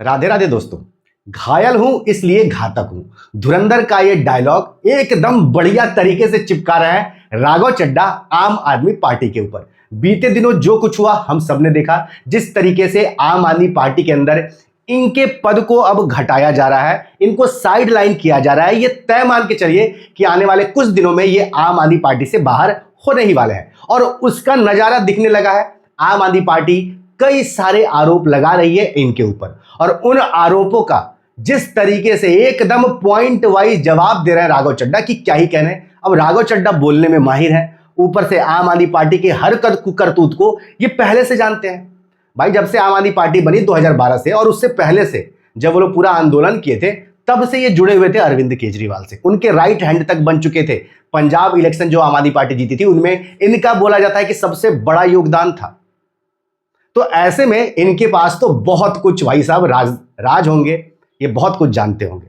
राधे राधे दोस्तों। घायल हूं इसलिए घातक हूं, धुरंधर का ये डायलॉग एकदम बढ़िया तरीके से चिपका रहा है राघव चड्ढा आम आदमी पार्टी के ऊपर। बीते दिनों जो कुछ हुआ हम सबने देखा, जिस तरीके से आम आदमी पार्टी के अंदर इनके पद को अब घटाया जा रहा है, इनको साइड लाइन किया जा रहा है। ये तय मान के चलिए कि आने वाले कुछ दिनों में ये आम आदमी पार्टी से बाहर होने ही वाले हैं और उसका नजारा दिखने लगा है। आम आदमी पार्टी कई सारे आरोप लगा रही है इनके ऊपर और उन आरोपों का जिस तरीके से एकदम पॉइंट वाइज जवाब दे रहे हैं राघव चड्ढा की क्या ही कहने। अब राघव चड्ढा बोलने में माहिर है, ऊपर से आम आदमी पार्टी के हर करतूत को ये पहले से जानते हैं। भाई जब से आम आदमी पार्टी बनी 2012 से और उससे पहले से जब वो लोग पूरा आंदोलन किए थे तब से ये जुड़े हुए थे अरविंद केजरीवाल से, उनके राइट हैंड तक बन चुके थे। पंजाब इलेक्शन जो आम आदमी पार्टी जीती थी उनमें इनका बोला जाता है कि सबसे बड़ा योगदान था। तो ऐसे में इनके पास तो बहुत कुछ भाई साहब राज होंगे, ये बहुत कुछ जानते होंगे।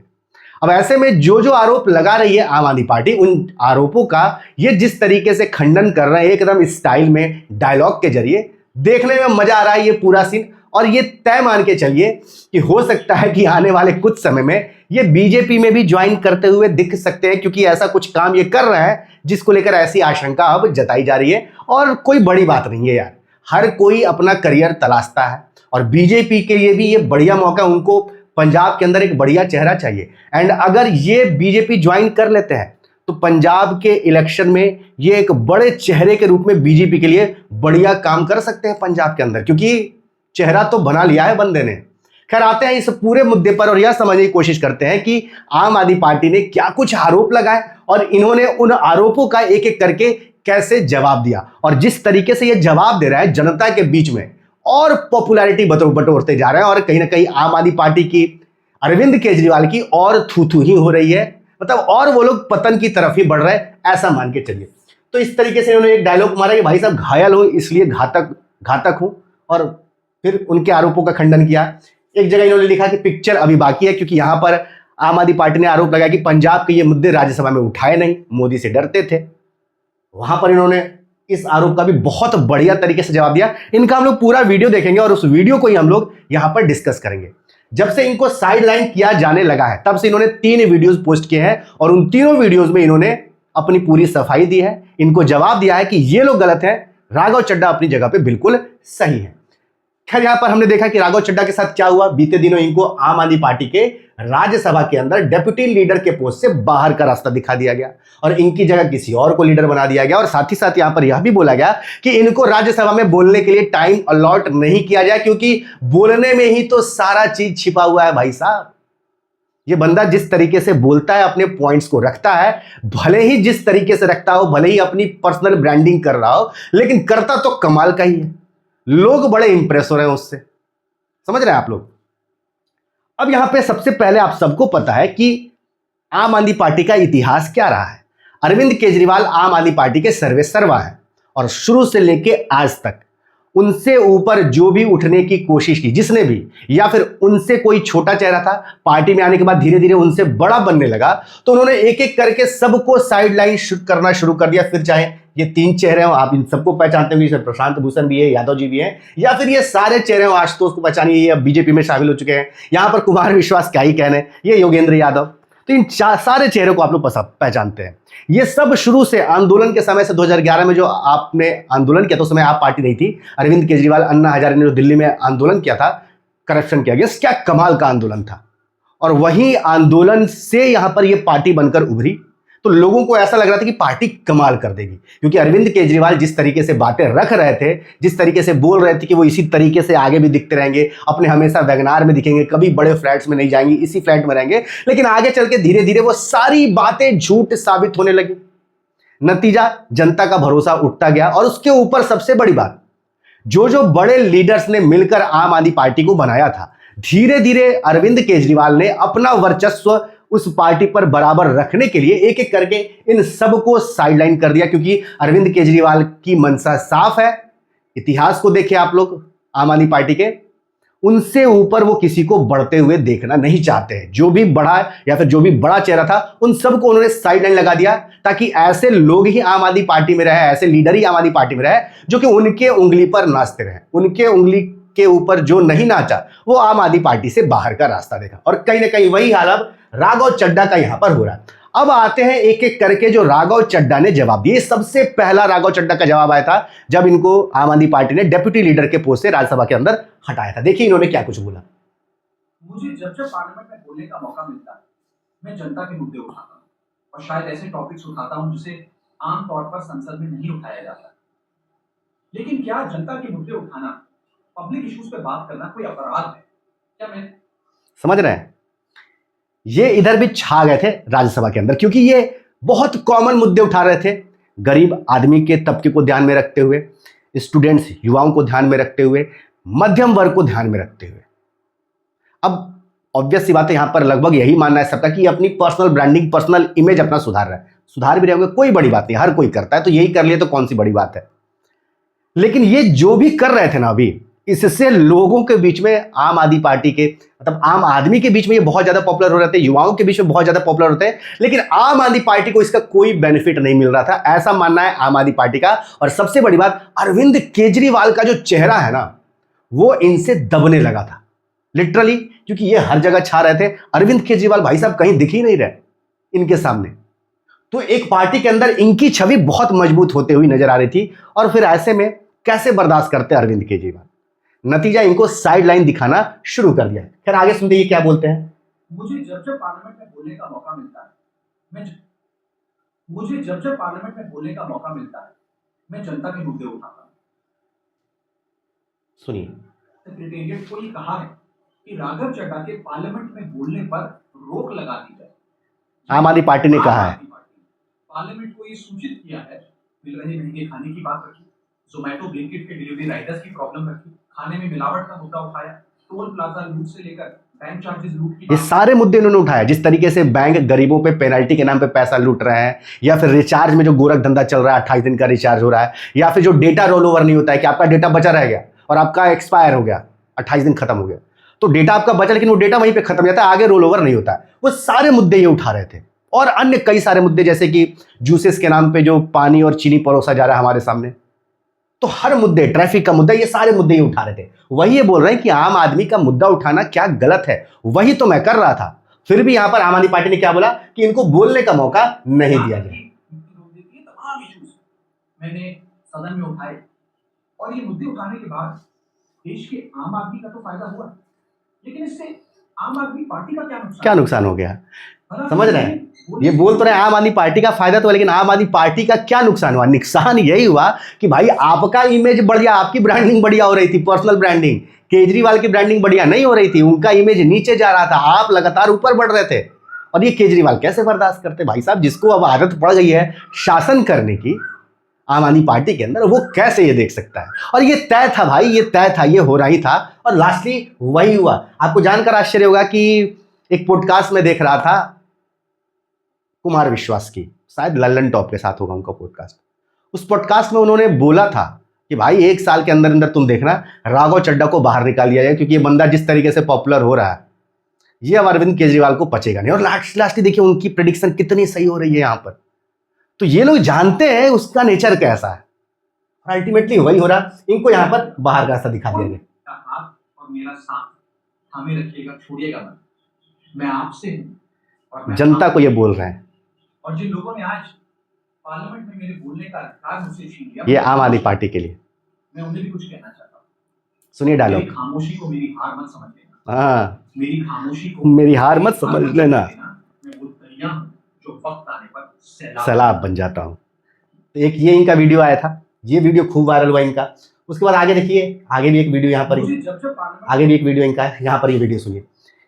अब ऐसे में जो जो आरोप लगा रही है आम आदमी पार्टी, उन आरोपों का ये जिस तरीके से खंडन कर रहे हैं एकदम स्टाइल में डायलॉग के जरिए, देखने में मजा आ रहा है ये पूरा सीन। और ये तय मान के चलिए कि हो सकता है कि आने वाले कुछ समय में ये बीजेपी में भी ज्वाइन करते हुए दिख सकते हैं, क्योंकि ऐसा कुछ काम ये कर रहे हैं जिसको लेकर ऐसी आशंका अब जताई जा रही है। और कोई बड़ी बात नहीं है यार, हर कोई अपना करियर तलाशता है और बीजेपी के लिए भी ये बढ़िया मौका, उनको पंजाब के अंदर एक बढ़िया चेहरा चाहिए। एंड अगर ये बीजेपी ज्वाइन कर लेते हैं तो पंजाब के इलेक्शन में ये एक बड़े चेहरे के रूप में बीजेपी के लिए बढ़िया काम कर सकते हैं पंजाब के अंदर, क्योंकि चेहरा तो बना लिया है बंदे ने। खैर आते हैं इस पूरे मुद्दे पर और यह समझने की कोशिश करते हैं कि आम आदमी पार्टी ने क्या कुछ आरोप लगाए और इन्होंने उन आरोपों का एक एक करके कैसे जवाब दिया। और जिस तरीके से यह जवाब दे रहा है जनता के बीच में और पॉपुलैरिटी बटोरते जा रहे हैं और कहीं ना कहीं आम आदमी पार्टी की, अरविंद केजरीवाल की और थू ही हो रही है, मतलब और वो लोग पतन की तरफ ही बढ़ रहे हैं, ऐसा मान के चलिए। तो इस तरीके से उन्होंने एक डायलॉग मारा कि भाई साहब घायल हो इसलिए घातक हूं, और फिर उनके आरोपों का खंडन किया। एक जगह इन्होंने लिखा कि पिक्चर अभी बाकी है, क्योंकि यहां पर आम आदमी पार्टी ने आरोप लगाया कि पंजाब के ये मुद्दे राज्यसभा में उठाए नहीं, मोदी से डरते थे। वहां पर इन्होंने इस आरोप का भी बहुत बढ़िया तरीके से जवाब दिया। इनका हम लोग पूरा वीडियो देखेंगे और उस वीडियो को ही हम लोग यहां पर डिस्कस करेंगे। जब से इनको साइडलाइन किया जाने लगा है तब से इन्होंने 3 वीडियोस पोस्ट किए हैं और उन तीनों वीडियोस में इन्होंने अपनी पूरी सफाई दी है, इनको जवाब दिया है कि ये लोग गलत हैं, राघव चड्ढा अपनी जगह पे बिल्कुल सही है। खैर यहां पर हमने देखा कि राघव चड्ढा के साथ क्या हुआ। बीते दिनों इनको आम आदमी पार्टी के राज्यसभा के अंदर डेप्यूटी लीडर के पोस्ट से बाहर का रास्ता दिखा दिया गया और इनकी जगह किसी और को लीडर बना दिया गया। और साथ ही साथ यहां पर यह भी बोला गया कि इनको राज्यसभा में बोलने के लिए टाइम अलॉट नहीं किया जाए, क्योंकि बोलने में ही तो सारा चीज छिपा हुआ है। भाई साहब ये बंदा जिस तरीके से बोलता है, अपने पॉइंट्स को रखता है, भले ही जिस तरीके से रखता हो, भले ही अपनी पर्सनल ब्रांडिंग कर रहा हो, लेकिन करता तो कमाल का ही है। लोग बड़े इंप्रेस हो रहे हैं उससे, समझ रहे हैं आप लोग। अब यहां पे सबसे पहले आप सबको पता है कि आम आदमी पार्टी का इतिहास क्या रहा है। अरविंद केजरीवाल आम आदमी पार्टी के सर्वेसर्वा है और शुरू से लेके आज तक उनसे ऊपर जो भी उठने की कोशिश की जिसने भी, या फिर उनसे कोई छोटा चेहरा था, पार्टी में आने के बाद धीरे धीरे उनसे बड़ा बनने लगा, तो उन्होंने एक एक करके सबको साइडलाइन करना शुरू कर दिया। फिर चाहे ये 3 चेहरे हो, आप इन सबको पहचानते होंगे, इसमें प्रशांत भूषण भी है, यादव जी भी हैं, या फिर ये सारे चेहरे हो, आशुतोष को पहचानिए, ये बीजेपी में शामिल हो चुके हैं। यहां पर कुमार विश्वास क्या ही कहने, ये योगेंद्र यादव, तो इन सारे चेहरों को आप लोग पहचानते हैं। ये सब शुरू से आंदोलन के समय से 2011 में जो आपने आंदोलन किया था, उस समय आप पार्टी नहीं थी, अरविंद केजरीवाल अन्ना हजारे ने जो दिल्ली में आंदोलन किया था करप्शन के अगेंस्ट, क्या कमाल का आंदोलन था। और वही आंदोलन से यहां पर यह पार्टी बनकर उभरी, तो लोगों को ऐसा लग रहा था कि पार्टी कमाल कर देगी, क्योंकि अरविंद केजरीवाल जिस तरीके से बातें रख रहे थे, जिस तरीके से बोल रहे थे कि वो इसी तरीके से आगे भी दिखते रहेंगे, अपने हमेशा वैगनार में दिखेंगे, कभी बड़े फ्लैट्स में नहीं जाएंगे, इसी फ्लैट में रहेंगे, लेकिन आगे चल के धीरे धीरे वो सारी बातें झूठ साबित होने लगी। नतीजा जनता का भरोसा उठता गया। और उसके ऊपर सबसे बड़ी बात, जो जो बड़े लीडर्स ने मिलकर आम आदमी पार्टी को बनाया था, धीरे धीरे अरविंद केजरीवाल ने अपना वर्चस्व उस पार्टी पर बराबर रखने के लिए एक एक करके इन सबको साइडलाइन कर दिया, क्योंकि अरविंद केजरीवाल की मंशा साफ है। इतिहास को देखिए आप लोग, आम आदमी पार्टी के उनसे ऊपर वो किसी को बढ़ते हुए देखना नहीं चाहते हैं। जो भी बड़ा या फिर जो भी बड़ा चेहरा था उन सबको उन्होंने साइडलाइन लगा दिया, ताकि ऐसे लोग ही आम आदमी पार्टी में रहे, ऐसे लीडर ही आम आदमी पार्टी में रहे जो कि उनके उंगली पर नाचते रहे, उनके उंगली के ऊपर जो नहीं नाचा वो आम आदमी पार्टी से बाहर का रास्ता देखा। और कहीं ना कहीं वही हाल अब राघव चड्ढा का यहां पर हो रहा है। अब आते हैं एक एक करके जो राघव चड्ढा ने जवाब दिए। सबसे पहला राघव चड्ढा का जवाब आया था जब इनको आम आदमी पार्टी ने डेप्यूटी लीडर के पोस्ट से राज्यसभा के अंदर हटाया था। देखिए इन्होंने क्या कुछ बोला। मुझे जब जब पार्लियामेंट में बोलने का मौका मिलता है मैं जनता के मुद्दे उठाता हूँ और शायद ऐसे टॉपिक्स उठाता हूँ जिसे आमतौर पर संसद में नहीं उठाया जाता। लेकिन क्या जनता के मुद्दे उठाना, पब्लिक इश्यूज पे बात करना कोई अपराध है क्या? मैं समझ रहे हैं, ये इधर भी छा गए थे राज्यसभा के अंदर क्योंकि ये बहुत कॉमन मुद्दे उठा रहे थे। गरीब आदमी के तबके को ध्यान में रखते हुए, स्टूडेंट्स युवाओं को ध्यान में रखते हुए, मध्यम वर्ग को ध्यान में रखते हुए। अब ऑब्वियस सी बात है, यहां पर लगभग यही मानना है सबका कि अपनी पर्सनल ब्रांडिंग, पर्सनल इमेज अपना सुधार रहा है। सुधार भी रहे होंगे, कोई बड़ी बात नहीं, हर कोई करता है, तो यही कर लिए तो कौन सी बड़ी बात है। लेकिन ये जो भी कर रहे थे ना अभी, इससे लोगों के बीच में आम आदमी पार्टी के, मतलब आम आदमी के बीच में ये बहुत ज्यादा पॉपुलर हो रहे थे, युवाओं के बीच में बहुत ज्यादा पॉपुलर होते हैं, लेकिन आम आदमी पार्टी को इसका कोई बेनिफिट नहीं मिल रहा था, ऐसा मानना है आम आदमी पार्टी का। और सबसे बड़ी बात, अरविंद केजरीवाल का जो चेहरा है ना, वो इनसे दबने लगा था लिटरली, क्योंकि ये हर जगह छा रहे थे। अरविंद केजरीवाल भाई साहब कहीं दिख ही नहीं रहे इनके सामने, तो एक पार्टी के अंदर इनकी छवि बहुत मजबूत होते हुई नजर आ रही थी। और फिर ऐसे में कैसे बर्दाश्त करते अरविंद केजरीवाल, नतीजा इनको साइड लाइन दिखाना शुरू कर दिया। खैर आगे सुनते ये क्या बोलते हैं। मुझे जब जब पार्लियामेंट में बोलने का मौका मिलता है मुझे जब जब पार्लियामेंट में बोलने का मौका मिलता है मैं जनता के मुद्दे उठाता हूँ। सुनिए, सेक्रेटेरिएट को ये कहा है कि राघव चड्ढा के पार्लियामेंट में बोलने पर रोक लगा दी जाए। आम आदमी पार्टी ने कहा है, पार्लियामेंट को ये सूचित किया है, मिल रहे महंगे खाने की बात रखी, जोमेटो ब्लिंकिट के डिलीवरी राइडर्स की प्रॉब्लम रखी, खाने में मिलावट का मुद्दा उठाया, टोल प्लाजा लूट से लेकर बैंक चार्जेस लूट की, ये सारे मुद्दे इन्होंने उठाया। जिस तरीके से बैंक गरीबों पे पेनल्टी के नाम पे पैसा लूट रहे हैं, या फिर रिचार्ज में जो गोरख धंधा चल रहा है, 28 दिन का रिचार्ज हो रहा है, या फिर जो डेटा रोल ओवर नहीं होता है कि आपका डेटा बचा रह गया और आपका एक्सपायर हो गया, 28 दिन खत्म हो गया, तो डेटा आपका बचा लेकिन वो डेटा वहीं पे खत्म हो जाता है, आगे रोल ओवर नहीं होता है। वो सारे मुद्दे ये उठा रहे थे और अन्य कई सारे मुद्दे, जैसे कि जूसेस के नाम पे जो पानी और चीनी परोसा जा रहा है हमारे सामने, तो हर मुद्दे, ट्रैफिक का मुद्दा, ये सारे मुद्दे ये उठा रहे थे। वही ये बोल रहे हैं कि आम आदमी का मुद्दा उठाना क्या गलत है, वही तो मैं कर रहा था। फिर भी यहां पर आम आदमी पार्टी ने क्या बोला कि इनको बोलने का मौका नहीं दिया जाए। तमाम इश्यूज मैंने सदन में उठाए और ये मुद्दे उठाने के बाद देश के आम आदमी का तो फायदा हुआ, लेकिन इससे आम आदमी पार्टी का क्या नुकसान हो गया, समझ रहे हैं। ये बोल तो रहे आम आदमी पार्टी का फायदा तो, लेकिन आम आदमी पार्टी का क्या नुकसान हुआ? नुकसान यही हुआ कि भाई आपका इमेज बढ़िया, आपकी ब्रांडिंग बढ़िया हो रही थी, पर्सनल ब्रांडिंग। केजरीवाल की ब्रांडिंग बढ़िया नहीं हो रही थी, उनका इमेज नीचे जा रहा था, आप लगातार ऊपर बढ़ रहे थे। और ये केजरीवाल कैसे बर्दाश्त करते भाई साहब, जिसको अब आदत पड़ गई है शासन करने की आम आदमी पार्टी के अंदर, वो कैसे ये देख सकता है। और ये तय था भाई, ये तय था, ये हो रही था और लास्टली वही हुआ। आपको जानकर आश्चर्य होगा कि एक पॉडकास्ट में देख रहा था कुमार विश्वास की, शायद लल्लन टॉप के साथ होगा उनका पॉडकास्ट। उस पॉडकास्ट में उन्होंने बोला था कि भाई 1 साल के अंदर अंदर तुम देखना राघव चड्ढा को बाहर निकाल दिया जाए, क्योंकि ये बंदा जिस तरीके से पॉपुलर हो रहा है ये अब अरविंद केजरीवाल को पचेगा नहीं। और लास्ट देखिए उनकी प्रेडिक्शन कितनी सही हो रही है यहाँ पर। तो ये लोग जानते हैं उसका नेचर कैसा है, अल्टीमेटली वही हो रहा, इनको यहाँ पर बाहर का रास्ता दिखा दिया गया। आप और मेरा साथ हमें रखिएगा, छोड़िएगा मत, मैं आपसे हूं। जनता को ये बोल रहे हैं, और जिन लोगों ने आज पार्लियामेंट में मेरे बोलने का अधिकार मुझसे छीन लिया, ये आम आदमी पार्टी के लिए, मैं उन्हें भी कुछ कहना चाहता हूँ। सुनिए डायलॉग। मेरी खामोशी को मेरी हार मत समझ लेना। हाँ, मेरी खामोशी को मेरी हार मत समझ लेना। मैं वो दरिया हूं जो वक्त आने पर सैलाब बन जाता हूँ। तो एक ये इनका वीडियो आया था, ये वीडियो खूब वायरल हुआ इनका। उसके बाद आगे देखिए, आगे भी एक वीडियो यहाँ पर, आगे भी एक वीडियो इनका है, यहाँ पर ये वीडियो सुनिए।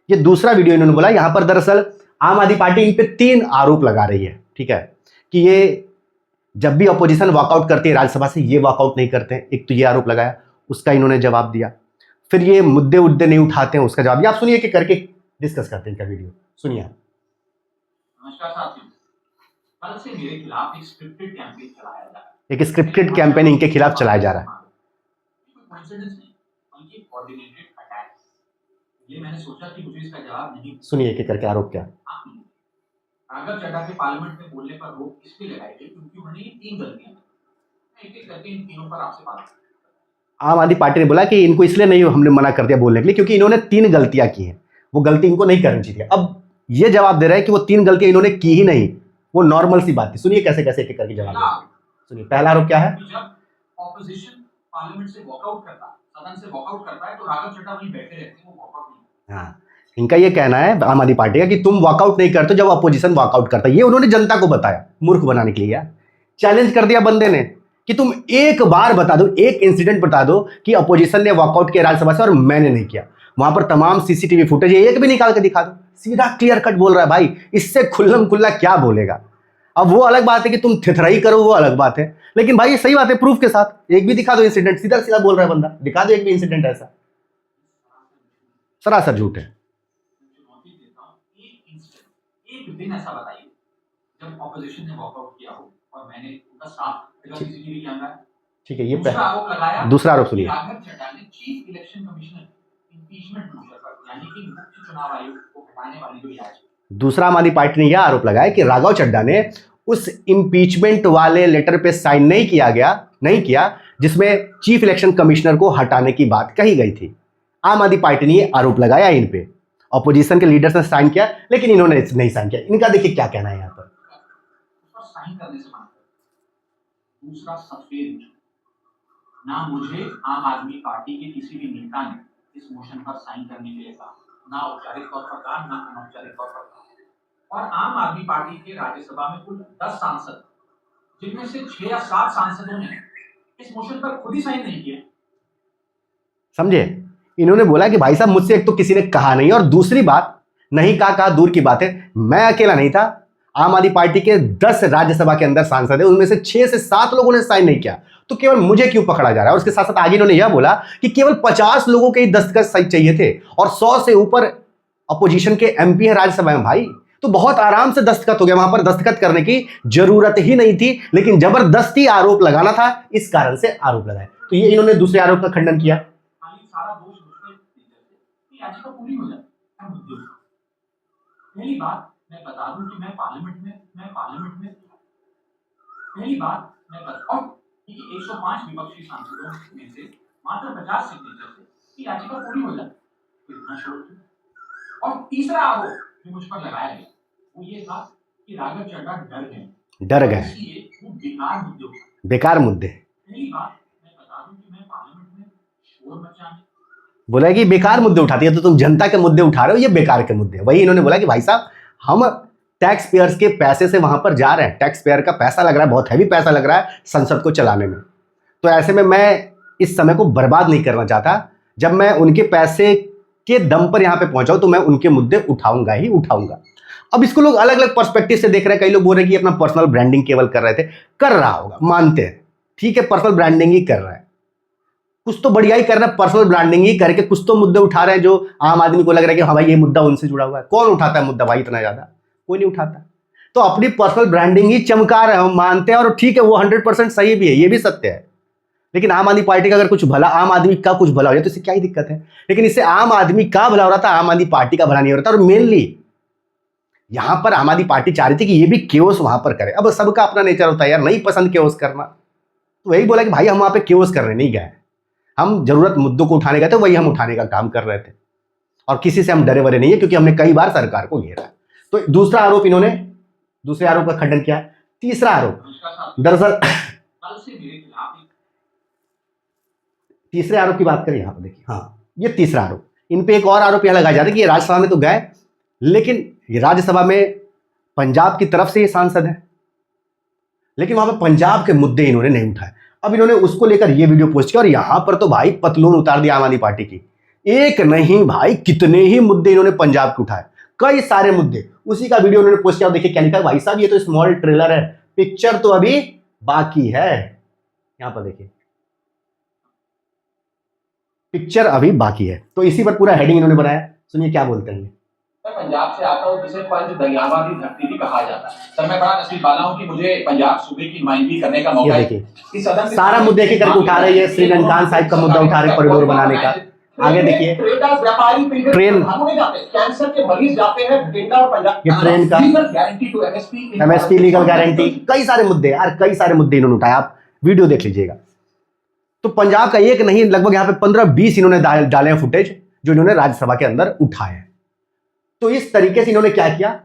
ये दूसरा वीडियो इन्होंने बोला, यहाँ पर दरअसल आम आदमी पार्टी इन पे 3 आरोप लगा रही है, ठीक है, कि ये जब भी अपोजिशन वॉकआउट करती है राज्यसभा से, ये वॉकआउट नहीं करते हैं। एक तो ये आरोप लगाया, उसका इन्होंने जवाब दिया। फिर ये मुद्दे उद्दे नहीं उठाते हैं, उसका जवाब दिया। आप सुनिए कि करके डिस्कस करते हैं इनका वीडियो, सुनिए। नमस्कार साथियों, कल से मेरे खिलाफ एक स्क्रिप्टेड कैंपेन चलाया जा रहा है। एक स्क्रिप्टेड कैंपेन इनके खिलाफ चलाया जा रहा है। ये मैंने सोचा कि मुझे इसका जवाब नहीं। सुनिए कि करके आरोप क्या। राघव चड्ढा के पार्लियामेंट में बोलने पर रोक इसलिए लगाई गई क्योंकि उन्होंने 3 गलतियां की। एक एक करके इन तीनों पर आपसे बात करूं। आम आदमी पार्टी ने बोला कि इनको इसलिए नहीं हमने मना कर दिया बोलने के लिए क्योंकि इन्होंने 3 गलतियां की हैं, वो गलती इनको नहीं करनी चाहिए। अब ये जवाब दे रहे हैं कि वो 3 गलतियां इन्होंने की ही नहीं, वो नॉर्मल सी बात थी। सुनिए कैसे कैसे एक एक करके जवाब पहला दे। सुनिए पहला आरोप क्या है। जब ऑपोजिशन पार्लियामेंट से वॉकआउट करता है, सदन से वॉकआउट करता है, तो राघव चड्ढा वहीं बैठे रहते हैं, वो वॉकआउट नहीं। हाँ, इनका ये कहना है आम आदमी पार्टी का कि तुम वॉकआउट नहीं करते जब अपोजिशन वॉकआउट करता है। ये उन्होंने जनता को बताया मूर्ख बनाने के लिए। चैलेंज कर दिया बंदे ने कि तुम एक बार बता दो, एक इंसिडेंट बता दो कि अपोजिशन ने वॉकआउट किया राज्यसभा से और मैंने नहीं किया। वहां पर तमाम सीसीटीवी फुटेज एक भी निकाल के दिखा दो। सीधा क्लियर कट बोल रहा है भाई, इससे खुल्लम खुल्ला क्या बोलेगा। अब वो अलग बात है कि तुम थिथराई करो, वो अलग बात है, लेकिन भाई सही बात है प्रूफ के साथ एक भी दिखा दो इंसिडेंट। सीधा सीधा बोल रहा है बंदा, दिखा दो एक भी इंसिडेंट ऐसा। सरासर झूठ है। चुनौती देता हूं, एक इंस्टेंट, एक दिन ऐसा बताइए जब ऑपोजिशन ने वॉकआउट किया हो और मैंने उनका साथ सीसीटीवी कैमरा है। ठीक है, ये दूसरा आरोप लगाया, दूसरा आरोप सुनिए। राघव चड्ढा ने chief election commissioner impeachment motion पर, यानी कि मुख्य चुनाव आयोग को हटाने वाली जो याचिका। दूसरा आम आदमी पार्टी ने यह आरोप लगाया कि राघव चड्ढा ने उस इंपीचमेंट वाले लेटर पे साइन नहीं किया जिसमें चीफ इलेक्शन कमिश्नर को हटाने की बात कही गई थी। आम आदमी पार्टी ने यह आरोप लगाया इन पे। ऑपोजिशन के लीडर्स ने साइन किया लेकिन इन्होंने नहीं साइन किया। इनका देखिए क्या कहना है यहाँ पर। साइन करने से मानते हैं। दूसरा सफेद, ना मुझे आम आदमी पार्टी के किसी भी नेता ने इस मोशन पर साइन करने के लिए कहा, ना औपचारिक तौर पर कहा, ना अनौपचारिक तौर पर कहा। और आम आदमी पार्टी के राज्यसभा में कुल 10 सांसद, जिनमें से 6 या 7 सांसदों ने इस मोशन पर खुद ही साइन नहीं किया। समझे, इन्होंने बोला कि भाई साहब मुझसे एक तो किसी ने कहा नहीं, और दूसरी बात नहीं कहा दूर की बात है, मैं अकेला नहीं था। आम आदमी पार्टी के 10 राज्यसभा के अंदर सांसद है, उनमें से 6 से 7 लोगों ने साइन नहीं किया, तो केवल मुझे क्यों पकड़ा जा रहा है। और उसके साथ साथ आगे इन्होंने यह बोला कि केवल 50 लोगों के ही दस्तखत सही चाहिए थे और 100 से ऊपर अपोजिशन के एमपी है राज्यसभा में। भाई तो बहुत आराम से दस्तखत हो गया, वहां पर दस्तखत करने की जरूरत ही नहीं थी, लेकिन जबरदस्ती आरोप लगाना था, इस कारण से आरोप लगाया। तो ये इन्होंने दूसरे आरोप का खंडन किया। सारा दोष याचिका पूरी हो जाए। पहली बात मैं बता दूं कि मैं पार्लियामेंट में पहली बात मैं बता कि 105 विपक्षी सांसदों में से मात्र 50 सिग्नेचर से याचिका पूरी हो जाए, तो इतना शोर। और तीसरा आरोप जो मुझ पर लगाया गया वो ये था कि राघव चड्ढा डर गए, इसलिए वो बेकार मुद्दे। पहली बात मैं बता दूं कि मैं पार्लियामेंट में शोर मचाने बोला कि बेकार मुद्दे उठाती है, तो तुम जनता के मुद्दे उठा रहे हो, ये बेकार के मुद्दे। वही इन्होंने बोला कि भाई साहब हम टैक्स पेयर्स के पैसे से वहां पर जा रहे हैं, टैक्स पेयर का पैसा लग रहा है, बहुत हैवी पैसा लग रहा है संसद को चलाने में, तो ऐसे में मैं इस समय को बर्बाद नहीं करना चाहता। जब मैं उनके पैसे के दम पर यहाँ पे पहुंचाऊं तो मैं उनके मुद्दे उठाऊंगा ही उठाऊंगा। अब इसको लोग अलग अलग पर्सपेक्टिव से देख रहे हैं। कई लोग बोल रहे हैं कि अपना पर्सनल ब्रांडिंग केवल कर रहे थे, कर रहा होगा, मानते हैं, ठीक है, पर्सनल ब्रांडिंग ही कर रहा है, कुछ तो बढ़िया ही कर रहा है, पर्सनल ब्रांडिंग ही करके कुछ तो मुद्दे उठा रहे हैं जो आम आदमी को लग रहा है कि हाँ भाई ये मुद्दा उनसे जुड़ा हुआ है। कौन उठाता है मुद्दा भाई इतना ज्यादा? कोई नहीं उठाता। तो अपनी पर्सनल ब्रांडिंग ही चमका रहे हो, मानते हैं, और ठीक है वो 100% सही भी है, ये भी सत्य है। लेकिन आम आदमी पार्टी का अगर कुछ भला, आम आदमी का कुछ भला हो जाए तो इससे क्या ही दिक्कत है। लेकिन इससे आम आदमी का भला हो रहा था, आम आदमी पार्टी का भला नहीं हो रहा था। और मेनली यहां पर आम आदमी पार्टी चाह रही थी कि ये भी केओस वहां पर करे। अब सबका अपना नेचर होता है यार, नहीं पसंद केओस करना, तो वही बोला कि भाई हम वहां पे केओस करने नहीं गए, हम जरूरत मुद्दों को उठाने गए थे, वही हम उठाने का काम कर रहे थे, और किसी से हम डरे वरे नहीं है क्योंकि हमने कई बार सरकार को घेरा। तो दूसरा आरोप इन्होंने, दूसरे आरोप का खंडन किया। तीसरा आरोप, दरअसल तीसरे आरोप की बात करें, यहां पर देखिए, हाँ ये तीसरा आरोप। इन पे एक और आरोप यह लगाया जाता है कि ये राज्यसभा में तो गए, लेकिन ये राज्यसभा में पंजाब की तरफ से ये सांसद है, लेकिन वहां पर पंजाब के मुद्दे इन्होंने नहीं उठाए। अब इन्होंने उसको लेकर ये वीडियो पोस्ट किया और यहां पर तो भाई पतलून उतार दिया आम आदमी पार्टी की। एक नहीं भाई, कितने ही मुद्दे इन्होंने पंजाब के उठाए, कई सारे मुद्दे। उसी का वीडियो उन्होंने पोस्ट किया। देखिए क्या लिखा है, भाई साहब ये तो स्मॉल ट्रेलर है, पिक्चर तो अभी बाकी है। यहां पर देखिए पिक्चर अभी बाकी है। तो इसी पर पूरा हेडिंग इन्होंने बनाया, सुनिए क्या बोलते हैं। मैं पंजाब से आता हूं, जिसे पंच दरियावादी धरती भी कहा जाता है। सर मैं बड़ा नसीब वाला हूं कि मुझे पंजाब सूबे की नुमाइंदगी करने का मौका है। देखिए सारा मुद्दे के करके उठा रहे हैं, श्रीलंकान साहिब का मुद्दा उठा रहे, कॉरिडोर बनाने का। आगे देखिए, ट्रेन, कैंसर के मरीज जाते हैं बठिंडा और पंजाब, ये ट्रेन का guarantee to MSP legal guarantee, कई सारे मुद्दे यार, कई सारे मुद्दे इन्होंने उठाए, आप वीडियो देख लीजिएगा। तो तो पंजाब का एक नहीं, लगभग यहां पे 15-20 इन्होंने डाले हैं फुटेज जो इन्होंने राज्यसभा के अंदर उठाए हैं। तो इस तरीके से इन्होंने क्या किया,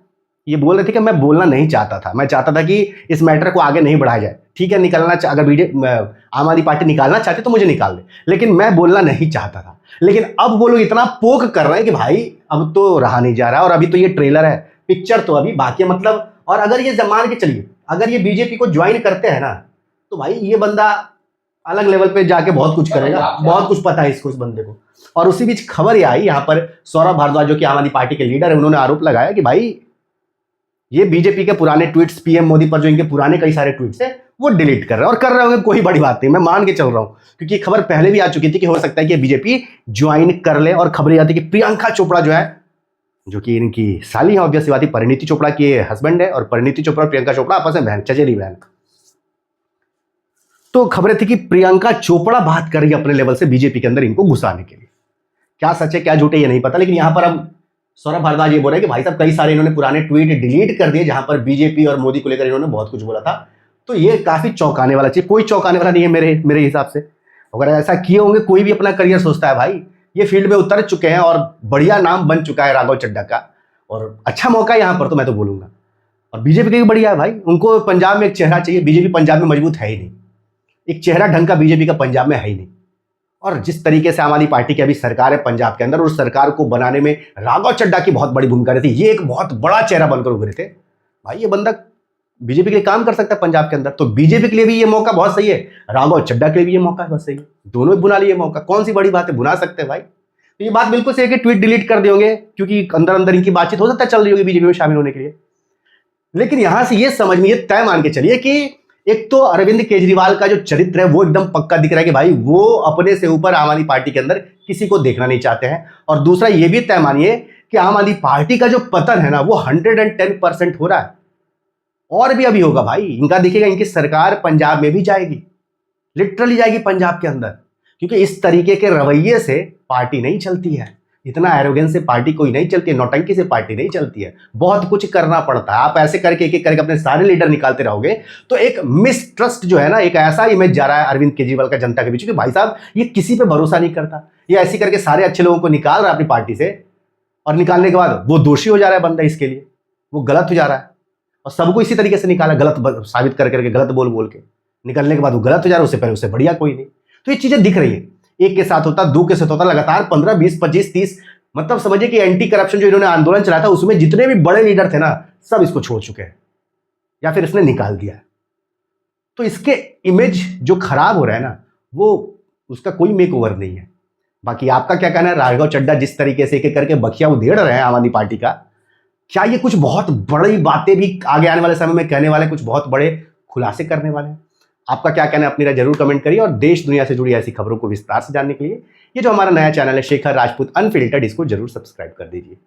ये बोल रहे थे कि मैं बोलना नहीं चाहता था, मैं चाहता था कि इस मैटर को आगे नहीं बढ़ाया जाए। ठीक है, निकलना अगर आम आदमी पार्टी निकालना चाहते तो मुझे निकाल दे, लेकिन मैं बोलना नहीं चाहता था। लेकिन अब वो लोग इतना पोक कर रहे हैं कि भाई अब तो रहा नहीं जा रहा, और अभी तो ये ट्रेलर है, पिक्चर तो अभी बाकी है। मतलब और अगर ये मान के चलिए, अगर ये बीजेपी को ज्वाइन करते हैं ना, तो भाई ये बंदा अलग लेवल पे जाके बहुत कुछ करेगा, बहुत कुछ पता है इसको, इस बंदे को। और उसी बीच खबर ये आई, यहाँ पर सौरभ भारद्वाज जो कि आम आदमी पार्टी के लीडर है, उन्होंने आरोप लगाया कि भाई ये बीजेपी के पुराने ट्वीट्स, पीएम मोदी पर जो इनके पुराने कई सारे ट्वीट्स हैं वो डिलीट कर रहे हैं, और कर रहे होंगे, कोई बड़ी बात नहीं, मैं मान के चल रहा हूं, क्योंकि खबर पहले भी आ चुकी थी कि हो सकता है कि बीजेपी ज्वाइन कर ले। और खबरें आती कि प्रियंका चोपड़ा जो है, जो कि इनकी साली है, ऑब्वियसली बात है, परिणीति चोपड़ा की हस्बैंड है, और परिणीति चोपड़ा और प्रियंका चोपड़ा आपस में बहन, चचेरी बहन। तो खबरें थी कि प्रियंका चोपड़ा बात कर रही है अपने लेवल से बीजेपी के अंदर इनको घुसाने के लिए। क्या सच है क्या झूठ है ये नहीं पता, लेकिन यहां पर अब सौरभ भारद्वाज ये बोल रहे हैं कि भाई साहब कई सारे इन्होंने पुराने ट्वीट डिलीट कर दिए जहां पर बीजेपी और मोदी को लेकर इन्होंने बहुत कुछ बोला था। तो ये काफी चौंकाने वाला चीज, कोई चौंकाने वाला नहीं है मेरे हिसाब से। अगर ऐसा किए होंगे, कोई भी अपना करियर सोचता है भाई, ये फील्ड में उतर चुके हैं और बढ़िया नाम बन चुका है राघव चड्ढा का, और अच्छा मौका है यहाँ पर, तो मैं तो बोलूंगा। और बीजेपी का भी बढ़िया है भाई, उनको पंजाब में एक चेहरा चाहिए, बीजेपी पंजाब में मजबूत है ही नहीं, एक चेहरा ढंग का बीजेपी का पंजाब में है ही नहीं। और जिस तरीके से आम आदमी पार्टी की अभी सरकार है पंजाब के अंदर, उस सरकार को बनाने में राघव चड्ढा की बहुत बड़ी भूमिका रहती है, ये एक बहुत बड़ा चेहरा बनकर उभरे थे। भाई ये बंदा बीजेपी के लिए काम कर सकता है पंजाब के अंदर, तो बीजेपी के लिए भी ये मौका बहुत सही है, राघव चड्ढा के लिए भी ये मौका बहुत सही है, दोनों बुला लिए मौका, कौन सी बड़ी बात है, बुला सकते हैं भाई। तो ये बात बिल्कुल सही है कि ट्वीट डिलीट कर दिए, क्योंकि अंदर अंदर इनकी बातचीत हो सकता है चल रही होगी बीजेपी में शामिल होने के लिए। लेकिन यहां से ये समझ में, ये तय मान के चलिए कि एक तो अरविंद केजरीवाल का जो चरित्र है वो एकदम पक्का दिख रहा है कि भाई वो अपने से ऊपर आम आदमी पार्टी के अंदर किसी को देखना नहीं चाहते हैं। और दूसरा ये भी तय मानिए कि आम आदमी पार्टी का जो पतन है ना, वो 110% हो रहा है, और भी अभी होगा भाई। इनका देखिएगा, इनकी सरकार पंजाब में भी जाएगी, लिटरली जाएगी पंजाब के अंदर, क्योंकि इस तरीके के रवैये से पार्टी नहीं चलती है, इतना एरोगेंस से पार्टी कोई नहीं चलती है, नौटंकी से पार्टी नहीं चलती है, बहुत कुछ करना पड़ता है। आप ऐसे करके एक एक करके अपने सारे लीडर निकालते रहोगे तो एक मिसट्रस्ट जो है ना, एक ऐसा इमेज जा रहा है अरविंद केजरीवाल का जनता के बीच कि भाई साहब ये किसी पे भरोसा नहीं करता, ये ऐसी करके सारे अच्छे लोगों को निकाल रहा है अपनी पार्टी से, और निकालने के बाद वो दोषी हो जा रहा है बंदा, इसके लिए वो गलत हो जा रहा है, और सबको इसी तरीके से निकाला, गलत साबित कर करके, गलत बोल बोल के निकलने के बाद वो गलत हो जा रहा है, उससे पहले उससे बढ़िया कोई नहीं। तो ये चीजें दिख रही है, एक के साथ होता, दो के साथ होता, लगातार 15, 20, 25, 30, मतलब समझिए कि एंटी करप्शन जो इन्होंने आंदोलन चलाया था उसमें जितने भी बड़े लीडर थे ना, सब इसको छोड़ चुके हैं या फिर इसने निकाल दिया है। तो इसके इमेज जो खराब हो रहा है ना, वो उसका कोई मेक ओवर नहीं है। बाकी आपका क्या कहना है? राघव चड्ढा जिस तरीके से एक एक करके बखिया उधेड़ रहे हैं आम आदमी पार्टी का, क्या ये कुछ बहुत बड़ी बातें भी आगे आने वाले समय में कहने वाले, कुछ बहुत बड़े खुलासे करने वाले हैं? आपका क्या कहना है अपनी राय जरूर कमेंट करिए, और देश दुनिया से जुड़ी ऐसी खबरों को विस्तार से जानने के लिए ये जो हमारा नया चैनल है शेखर राजपूत अनफिल्टर्ड, इसको जरूर सब्सक्राइब कर दीजिए।